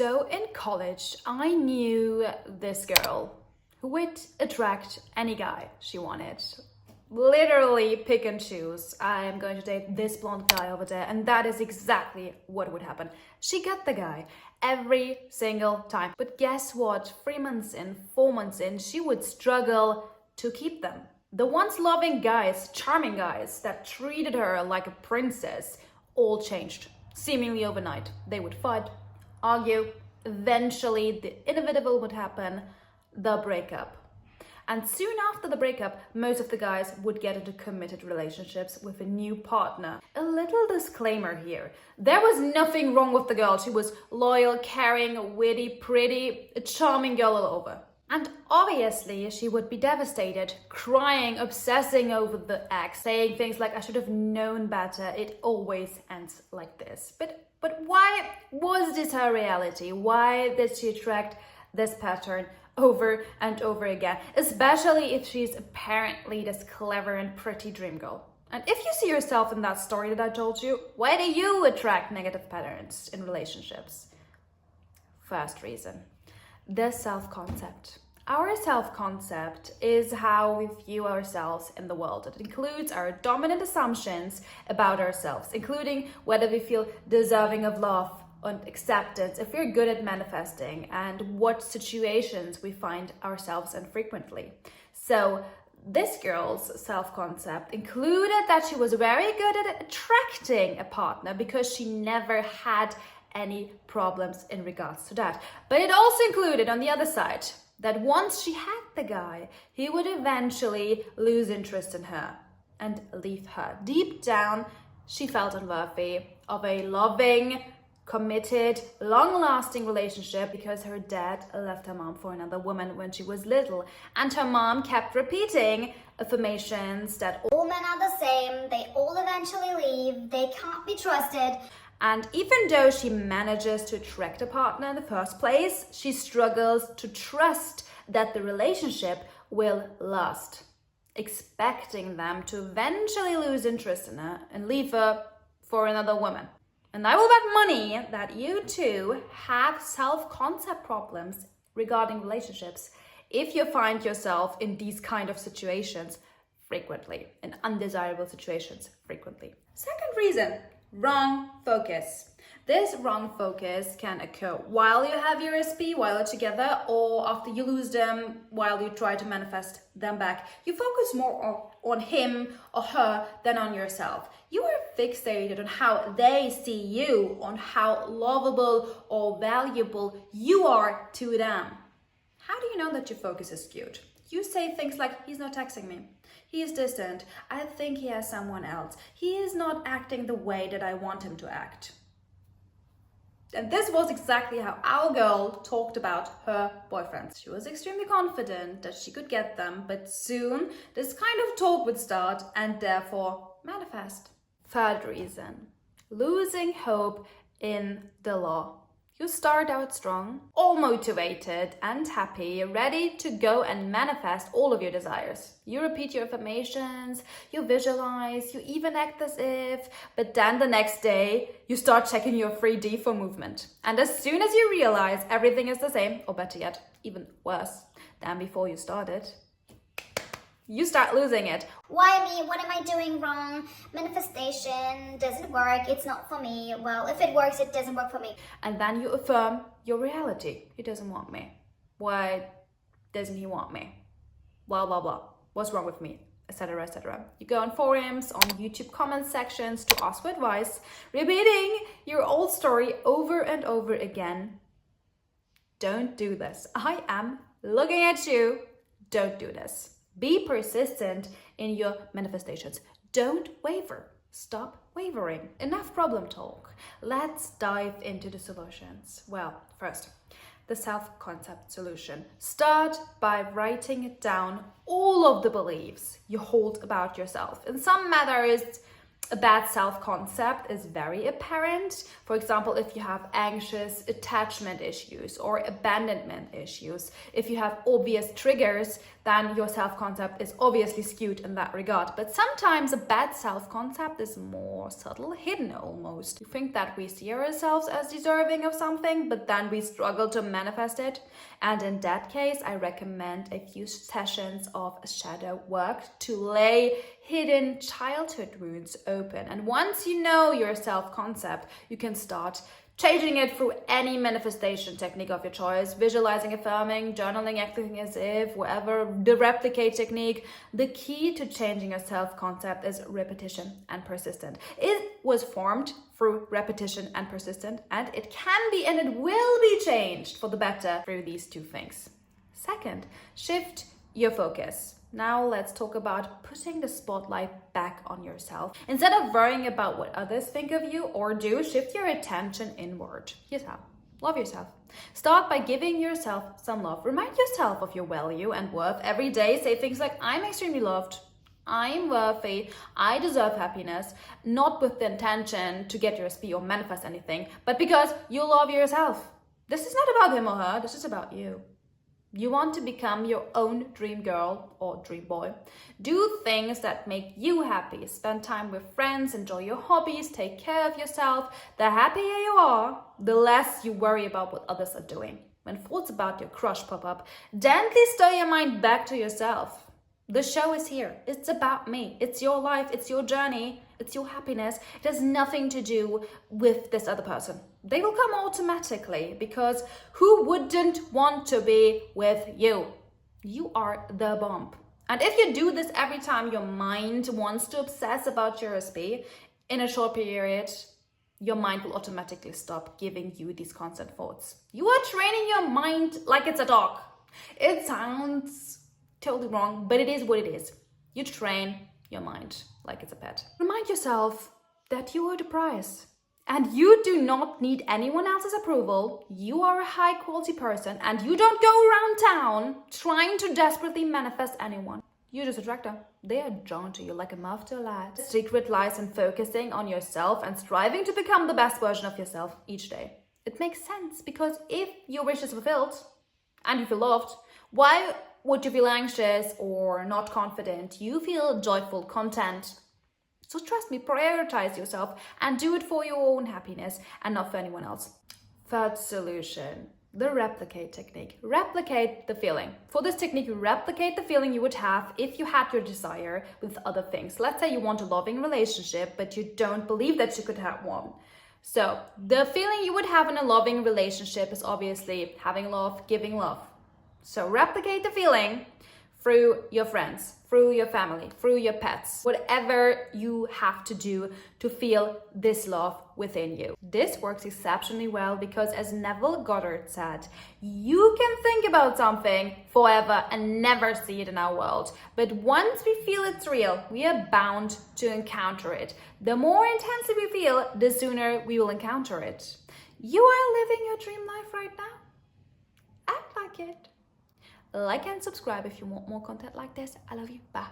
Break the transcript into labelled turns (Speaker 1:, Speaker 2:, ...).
Speaker 1: So in college, I knew this girl who would attract any guy she wanted. Literally pick and choose. I'm going to date this blonde guy over there, and that is exactly what would happen. She got the guy every single time. But guess what? 3 months in, 4 months in, she would struggle to keep them. The once loving guys, charming guys that treated her like a princess, all changed, seemingly overnight. They would fight, argue, eventually the inevitable would happen, the breakup. And soon after the breakup, most of the guys would get into committed relationships with a new partner. A little disclaimer here. There was nothing wrong with the girl. She was loyal, caring, witty, pretty, a charming girl all over. And obviously she would be devastated, crying, obsessing over the ex, saying things like, I should have known better. It always ends like this. But why was this her reality? Why did she attract this pattern over and over again? Especially if she's apparently this clever and pretty dream girl. And if you see yourself in that story that I told you, why do you attract negative patterns in relationships? First reason, the self-concept. Our self-concept is how we view ourselves in the world. It includes our dominant assumptions about ourselves, including whether we feel deserving of love and acceptance, if we're good at manifesting, and what situations we find ourselves in frequently. So this girl's self-concept included that she was very good at attracting a partner because she never had any problems in regards to that. But it also included, on the other side, that once she had the guy, he would eventually lose interest in her and leave her. Deep down, she felt unworthy of a loving, committed, long-lasting relationship because her dad left her mom for another woman when she was little. And her mom kept repeating affirmations that
Speaker 2: all men are the same, they all eventually leave, they can't be trusted.
Speaker 1: And even though she manages to attract a partner in the first place, she struggles to trust that the relationship will last, expecting them to eventually lose interest in her and leave her for another woman. And I will bet money that you too have self-concept problems regarding relationships if you find yourself in these kind of situations frequently, in undesirable situations frequently. Second reason, wrong focus. This wrong focus can occur while you have your SP, while you're together, or after you lose them, while you try to manifest them back. You focus more on him or her than on yourself. You are fixated on how they see you, on how lovable or valuable you are to them. How do you know that your focus is skewed? You say things like, he's not texting me. He is distant. I think he has someone else. He is not acting the way that I want him to act. And this was exactly how our girl talked about her boyfriends. She was extremely confident that she could get them, but soon this kind of talk would start and therefore manifest. Third reason, losing hope in the law. You start out strong, all motivated and happy, ready to go and manifest all of your desires. You repeat your affirmations, you visualize, you even act as if, but then the next day you start checking your 3D for movement. And as soon as you realize everything is the same, or better yet, even worse than before you started, you start losing it.
Speaker 2: Why me? What am I doing wrong? Manifestation doesn't work. It's not for me. Well, if it works, it doesn't work for me.
Speaker 1: And then you affirm your reality. He doesn't want me. Why doesn't he want me? Blah, blah, blah. What's wrong with me? Etc., etc. You go on forums, on YouTube comment sections to ask for advice, repeating your old story over and over again. Don't do this. I am looking at you. Don't do this. Be persistent in your manifestations. Don't waver. Stop wavering. Enough problem talk. Let's dive into the solutions. Well, first, the self-concept solution. Start by writing down all of the beliefs you hold about yourself. In some matters, a bad self-concept is very apparent. For example, if you have anxious attachment issues or abandonment issues, if you have obvious triggers, then your self-concept is obviously skewed in that regard. But sometimes a bad self-concept is more subtle, hidden almost. We think that we see ourselves as deserving of something, but then we struggle to manifest it. And in that case, I recommend a few sessions of shadow work to lay hidden childhood wounds open. And once you know your self-concept, you can start changing it through any manifestation technique of your choice, visualizing, affirming, journaling, acting as if, whatever, the replicate technique. The key to changing your self-concept is repetition and persistent. It was formed through repetition and persistent, and it can be and it will be changed for the better through these two things. Second, shift your focus. Now let's talk about putting the spotlight back on yourself. Instead of worrying about what others think of you or do, shift your attention inward. Yourself. Love yourself. Start by giving yourself some love. Remind yourself of your value and worth every day. Say things like, I'm extremely loved. I'm worthy. I deserve happiness. Not with the intention to get your SP or manifest anything, but because you love yourself. This is not about him or her. This is about you. You want to become your own dream girl or dream boy. Do things that make you happy. Spend time with friends, enjoy your hobbies, take care of yourself. The happier you are, the less you worry about what others are doing. When thoughts about your crush pop up, gently stir your mind back to yourself. The show is here. It's about me. It's your life. It's your journey. It's your happiness. It has nothing to do with this other person. They will come automatically because who wouldn't want to be with you? You are the bomb. And if you do this every time your mind wants to obsess about your SP, in a short period, your mind will automatically stop giving you these constant thoughts. You are training your mind like it's a dog. It sounds totally wrong, but it is what it is. You train your mind like it's a pet. Remind yourself that you are the prize and you do not need anyone else's approval. You are a high quality person and you don't go around town trying to desperately manifest anyone. You just attract them. They are drawn to you like a moth to a light. The secret lies in focusing on yourself and striving to become the best version of yourself each day. It makes sense because if your wish is fulfilled and you feel loved, why would you feel anxious or not confident? You feel joyful, content. So trust me, prioritize yourself and do it for your own happiness and not for anyone else. Third solution, the replicate technique. Replicate the feeling. For this technique, you replicate the feeling you would have if you had your desire with other things. Let's say you want a loving relationship, but you don't believe that you could have one. So the feeling you would have in a loving relationship is obviously having love, giving love. So replicate the feeling through your friends, through your family, through your pets, whatever you have to do to feel this love within you. This works exceptionally well because, as Neville Goddard said, you can think about something forever and never see it in our world. But once we feel it's real, we are bound to encounter it. The more intensely we feel, the sooner we will encounter it. You are living your dream life right now. Act like it. Like and subscribe if you want more content like this. I love you. Bye.